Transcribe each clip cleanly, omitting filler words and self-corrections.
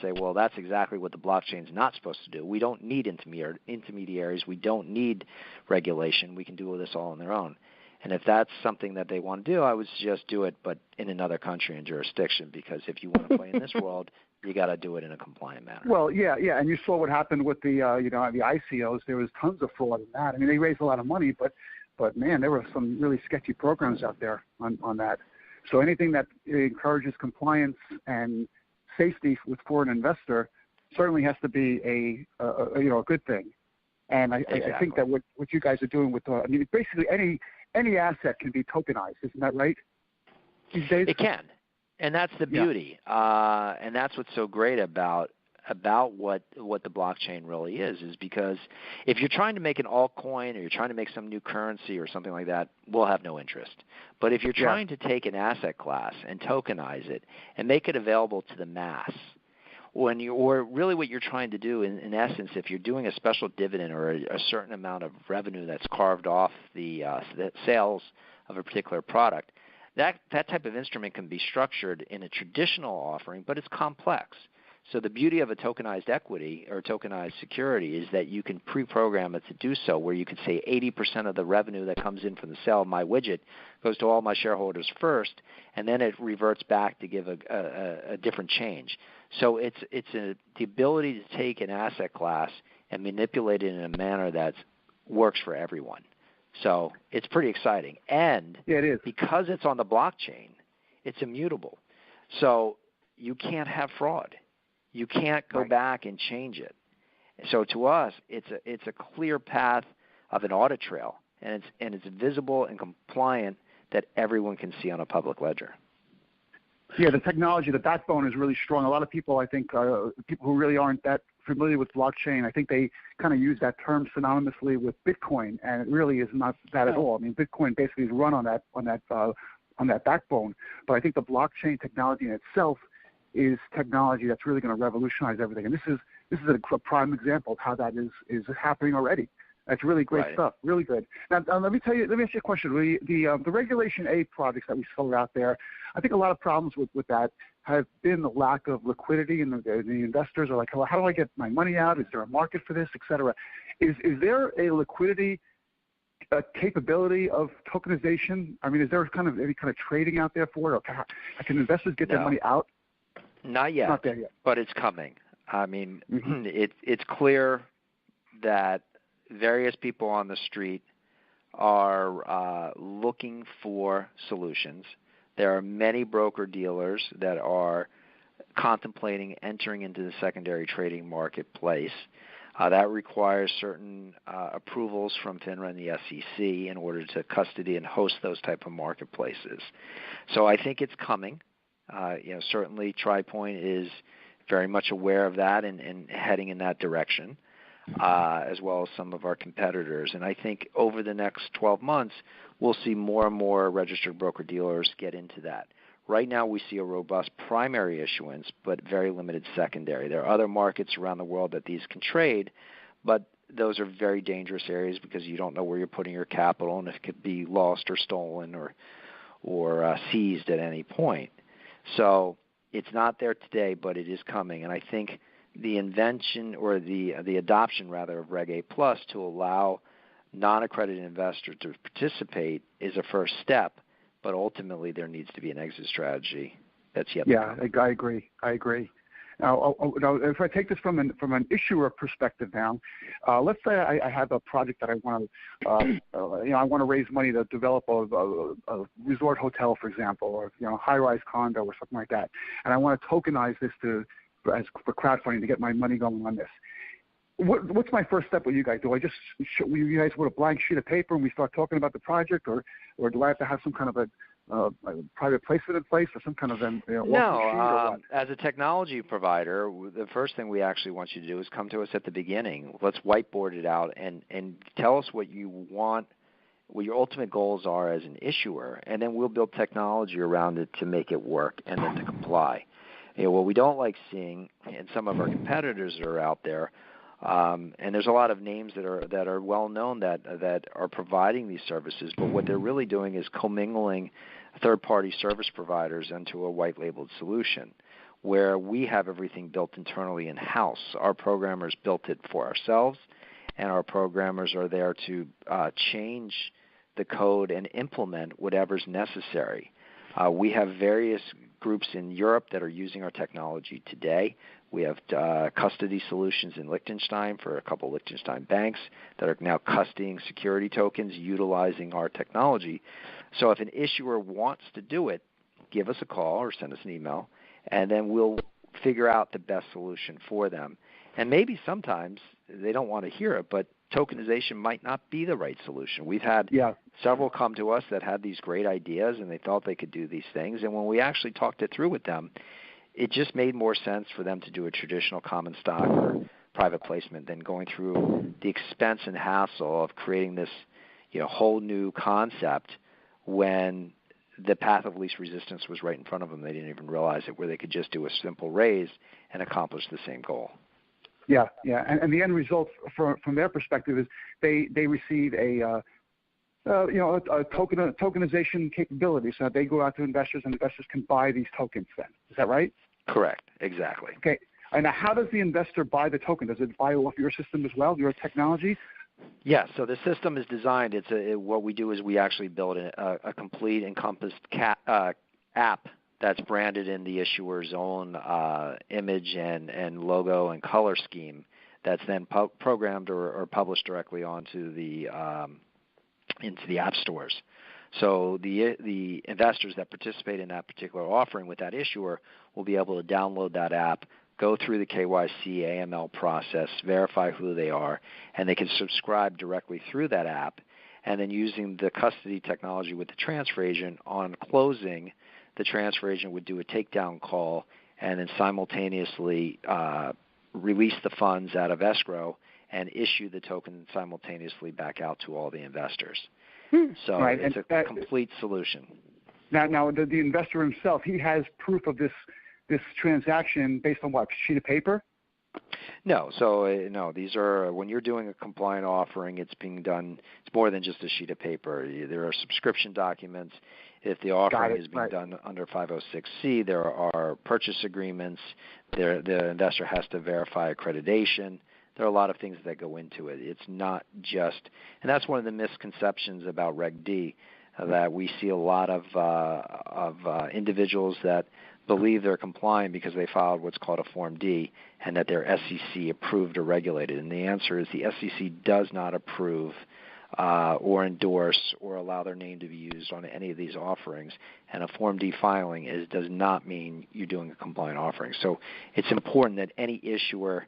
say, well, that's exactly what the blockchain's not supposed to do. We don't need intermediaries. We don't need regulation. We can do this all on their own. And if that's something that they want to do, I would suggest do it, but in another country and jurisdiction, because if you want to play in this world, you got to do it in a compliant manner. Well, yeah, and you saw what happened with the, the ICOs. There was tons of fraud in that. I mean, they raised a lot of money, but man, there were some really sketchy programs out there on that. So anything that encourages compliance and safety for an investor certainly has to be a good thing. And I think that what you guys are doing with, basically any asset can be tokenized, isn't that right? These days? It can, and that's the beauty, and that's what's so great about what the blockchain really is because if you're trying to make an altcoin or you're trying to make some new currency or something like that, we'll have no interest. But if you're trying to take an asset class and tokenize it and make it available to the mass, or really what you're trying to do in essence, if you're doing a special dividend or a certain amount of revenue that's carved off the sales of a particular product, that type of instrument can be structured in a traditional offering, but it's complex. So the beauty of a tokenized equity or tokenized security is that you can pre-program it to do so, where you could say 80% of the revenue that comes in from the sale of my widget goes to all my shareholders first, and then it reverts back to give a different change. So it's the ability to take an asset class and manipulate it in a manner that works for everyone. So it's pretty exciting. And it is. Because it's on the blockchain, it's immutable. So you can't have fraud. You can't go back and change it. So to us, it's a clear path of an audit trail, and it's visible and compliant that everyone can see on a public ledger. Yeah, the technology, the backbone is really strong. A lot of people, I think, people who really aren't that familiar with blockchain, I think they kind of use that term synonymously with Bitcoin, and it really is not that at all. I mean, Bitcoin basically is run on that backbone, but I think the blockchain technology in itself is technology that's really going to revolutionize everything. And this is a prime example of how that is happening already. That's really great stuff, really good. Now, let me ask you a question. The Regulation A projects that we saw out there, I think a lot of problems with that have been the lack of liquidity, and the investors are like, well, how do I get my money out? Is there a market for this, et cetera? Is there a liquidity capability of tokenization? I mean, is there any kind of trading out there for it? Or can investors get their money out? Not yet, Not there yet, but it's coming. I mean, it's clear that various people on the street are looking for solutions. There are many broker-dealers that are contemplating entering into the secondary trading marketplace. That requires certain approvals from FINRA and the SEC in order to custody and host those type of marketplaces. So I think it's coming. Certainly TriPoint is very much aware of that and heading in that direction, as well as some of our competitors. And I think over the next 12 months, we'll see more and more registered broker-dealers get into that. Right now we see a robust primary issuance, but very limited secondary. There are other markets around the world that these can trade, but those are very dangerous areas because you don't know where you're putting your capital, and it could be lost or stolen or seized at any point. So it's not there today, but it is coming. And I think the invention or the adoption, rather, of Reg A Plus to allow non-accredited investors to participate is a first step, but ultimately there needs to be an exit strategy that's yet to come. Yeah, I agree. Now, if I take this from an issuer perspective now, let's say I have a project that I want to, I want to raise money to develop a resort hotel, for example, or high-rise condo or something like that, and I want to tokenize this for crowdfunding to get my money going on this. What's my first step with you guys? Do I just show you guys with a blank sheet of paper and we start talking about the project, or do I have to have some kind of a private placement in place or some kind of No. As a technology provider, the first thing we actually want you to do is come to us at the beginning. Let's whiteboard it out and tell us what you want, what your ultimate goals are as an issuer, and then we'll build technology around it to make it work and then to comply. What we don't like seeing, and some of our competitors that are out there, and there's a lot of names that are well known that are providing these services, but what they're really doing is commingling third-party service providers into a white-labeled solution. where we have everything built internally in-house. Our programmers built it for ourselves, and our programmers are there to change the code and implement whatever's necessary. We have various groups in Europe that are using our technology today. We have custody solutions in Liechtenstein for a couple of Liechtenstein banks that are now custodying security tokens utilizing our technology. So if an issuer wants to do it, give us a call or send us an email, and then we'll figure out the best solution for them. And maybe sometimes they don't want to hear it, but tokenization might not be the right solution. We've had several come to us that had these great ideas, and they thought they could do these things. And when we actually talked it through with them, it just made more sense for them to do a traditional common stock or private placement than going through the expense and hassle of creating this whole new concept when the path of least resistance was right in front of them. They didn't even realize it, where they could just do a simple raise and accomplish the same goal. Yeah. And the end result from their perspective is they receive a tokenization capability, so that they go out to investors and investors can buy these tokens then. Is that right? Correct. Exactly. Okay. And now how does the investor buy the token? Does it buy off your system as well, your technology? Yes. So the system is designed. What we do is we actually build a complete encompassed app that's branded in the issuer's own image and logo and color scheme that's then programmed or published directly onto the into the app stores. So the investors that participate in that particular offering with that issuer will be able to download that app, go through the KYC AML process, verify who they are, and they can subscribe directly through that app. And then using the custody technology with the transfer agent, on closing, the transfer agent would do a takedown call and then simultaneously release the funds out of escrow and issue the token simultaneously back out to all the investors. So it's a complete solution. Now the investor himself, he has proof of this transaction based on what, sheet of paper? No. So no, these are, when you're doing a compliant offering, it's being done, it's more than just a sheet of paper. There are subscription documents. If the offering is being done under 506C, there are purchase agreements. The investor has to verify accreditation. There are a lot of things that go into it. It's not just, and that's one of the misconceptions about Reg D, that we see a lot of individuals that believe they're compliant because they filed what's called a Form D and that they're SEC approved or regulated. And the answer is the SEC does not approve or endorse or allow their name to be used on any of these offerings. And a Form D filing does not mean you're doing a compliant offering. So it's important that any issuer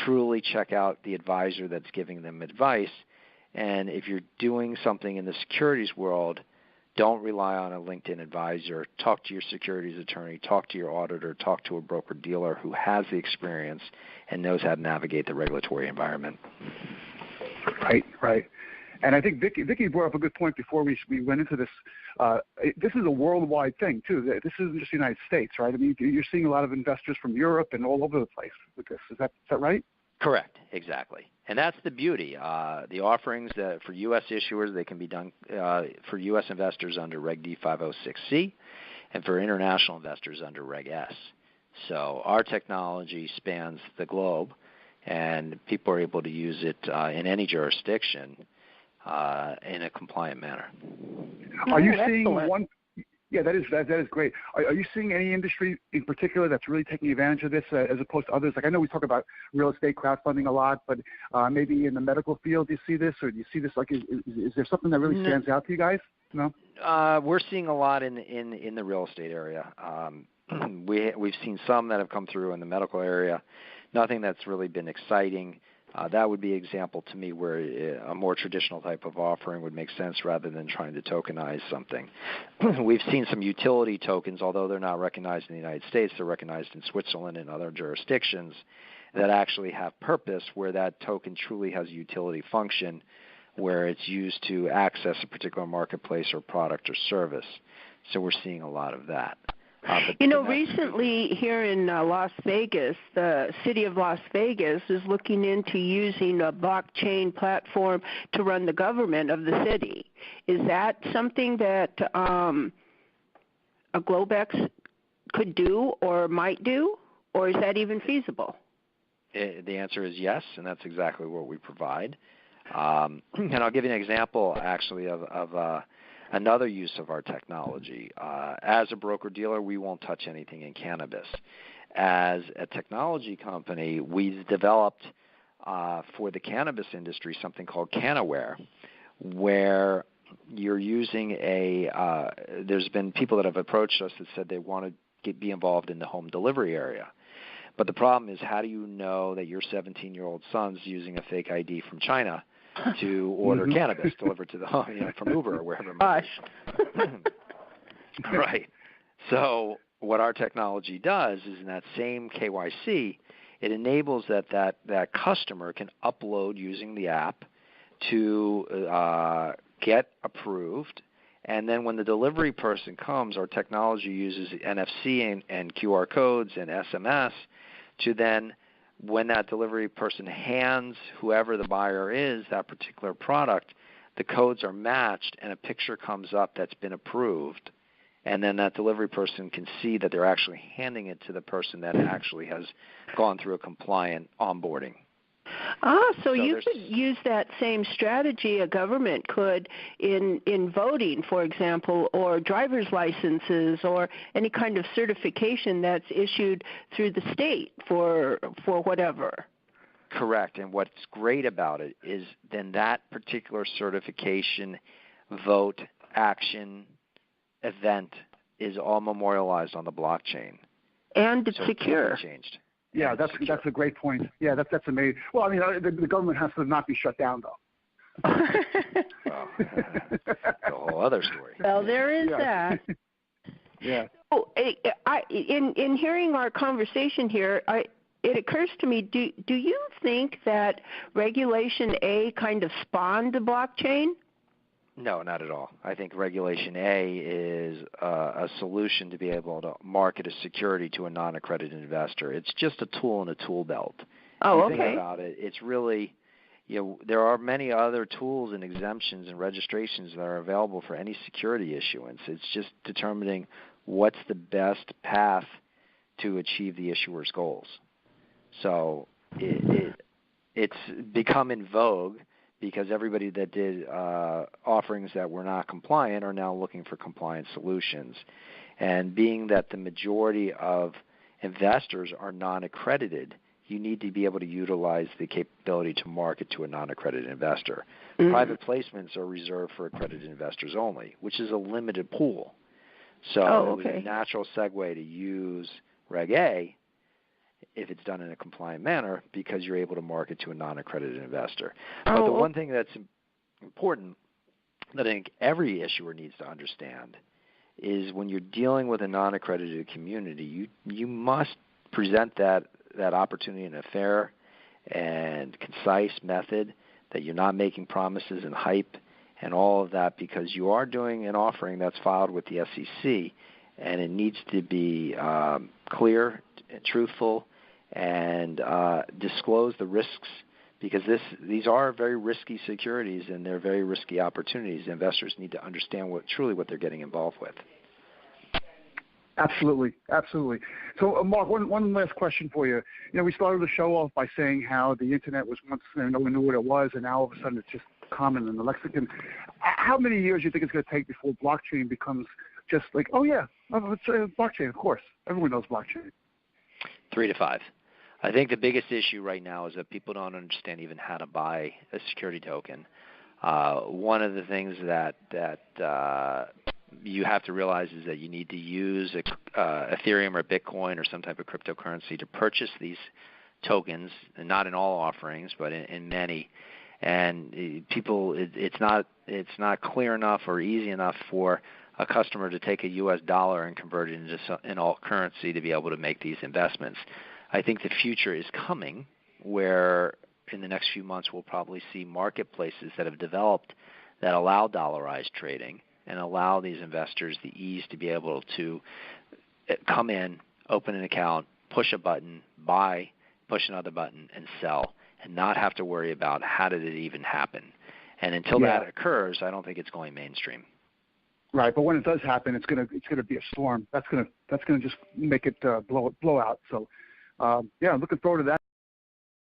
truly check out the advisor that's giving them advice. And if you're doing something in the securities world, don't rely on a LinkedIn advisor. Talk to your securities attorney, talk to your auditor, talk to a broker-dealer who has the experience and knows how to navigate the regulatory environment. Right. And I think Vicky brought up a good point before we went into this. This is a worldwide thing, too. This isn't just the United States, right? I mean, you're seeing a lot of investors from Europe and all over the place with this. Is that right? Correct, exactly. And that's the beauty. The offerings for U.S. issuers, they can be done for U.S. investors under Reg D 506C and for international investors under Reg S. So our technology spans the globe, and people are able to use it in any jurisdiction in a compliant manner. Are you seeing one? Yeah, that is great. Are you seeing any industry in particular that's really taking advantage of this as opposed to others? Like I know we talk about real estate crowdfunding a lot, but maybe in the medical field, do you see this, or do you see this like is there something that really stands out to you guys? No. We're seeing a lot in the real estate area. We've seen some that have come through in the medical area. Nothing that's really been exciting. That would be an example to me where a more traditional type of offering would make sense rather than trying to tokenize something. We've seen some utility tokens, although they're not recognized in the United States, they're recognized in Switzerland and other jurisdictions that actually have purpose, where that token truly has utility function, where it's used to access a particular marketplace or product or service. So we're seeing a lot of that. Recently here in Las Vegas, the city of Las Vegas is looking into using a blockchain platform to run the government of the city. Is that something that a Globex could do or might do, or is that even feasible? The answer is yes, and that's exactly what we provide. And I'll give you an example, actually, of another use of our technology. As a broker-dealer, we won't touch anything in cannabis. As a technology company, we've developed for the cannabis industry something called CanAware, where you're using there's been people that have approached us that said they want to be involved in the home delivery area. But the problem is, how do you know that your 17-year-old son's using a fake ID from China to order cannabis delivered to the home, from Uber or wherever it might be? Right. So what our technology does is, in that same KYC, it enables that customer can upload using the app to get approved. And then when the delivery person comes, our technology uses NFC and QR codes and SMS to then, when that delivery person hands whoever the buyer is that particular product, the codes are matched and a picture comes up that's been approved. And then that delivery person can see that they're actually handing it to the person that actually has gone through a compliant onboarding. So you could use that same strategy a government could in voting, for example, or driver's licenses or any kind of certification that's issued through the state for whatever. Correct. And what's great about it is then that particular certification, vote, action, event is all memorialized on the blockchain. And it's secure. Changed. Yeah, that's a great point. Yeah, that's amazing. Well, I mean, the government has to not be shut down, though. Well, that's a whole other story. Well, there is that. Yeah. So, in hearing our conversation here, it occurs to me: do you think that Regulation A kind of spawned the blockchain? No, not at all. I think Regulation A is a solution to be able to market a security to a non-accredited investor. It's just a tool in a tool belt. Oh, okay. Think about it. It's really, there are many other tools and exemptions and registrations that are available for any security issuance. It's just determining what's the best path to achieve the issuer's goals. So it's become in vogue, because everybody that did offerings that were not compliant are now looking for compliant solutions. And being that the majority of investors are non-accredited, you need to be able to utilize the capability to market to a non-accredited investor. Mm-hmm. Private placements are reserved for accredited investors only, which is a limited pool. So it was a natural segue to use Reg A if it's done in a compliant manner, because you're able to market to a non-accredited investor. But the one thing that's important that I think every issuer needs to understand is, when you're dealing with a non-accredited community, you must present that opportunity in a fair and concise method, that you're not making promises and hype and all of that, because you are doing an offering that's filed with the SEC, and it needs to be clear and truthful, and disclose the risks, because these are very risky securities and they're very risky opportunities. Investors need to understand truly what they're getting involved with. Absolutely. So, Mark, one last question for you. We started the show off by saying how the Internet was once, no one knew what it was, and now all of a sudden it's just common in the lexicon. How many years do you think it's going to take before blockchain becomes just like, it's blockchain, of course. Everyone knows blockchain. 3 to 5. I think the biggest issue right now is that people don't understand even how to buy a security token. One of the things that you have to realize is that you need to use Ethereum or Bitcoin or some type of cryptocurrency to purchase these tokens, and not in all offerings, but in many. And people, it's not clear enough or easy enough for a customer to take a U.S. dollar and convert it into an alt currency to be able to make these investments. I think the future is coming, where in the next few months we'll probably see marketplaces that have developed that allow dollarized trading and allow these investors the ease to be able to come in, open an account, push a button, buy, push another button, and sell, and not have to worry about how did it even happen. And until that occurs, I don't think it's going mainstream. Right, but when it does happen, it's gonna be a storm. That's gonna just make it blow out. So, yeah, I'm looking forward to that.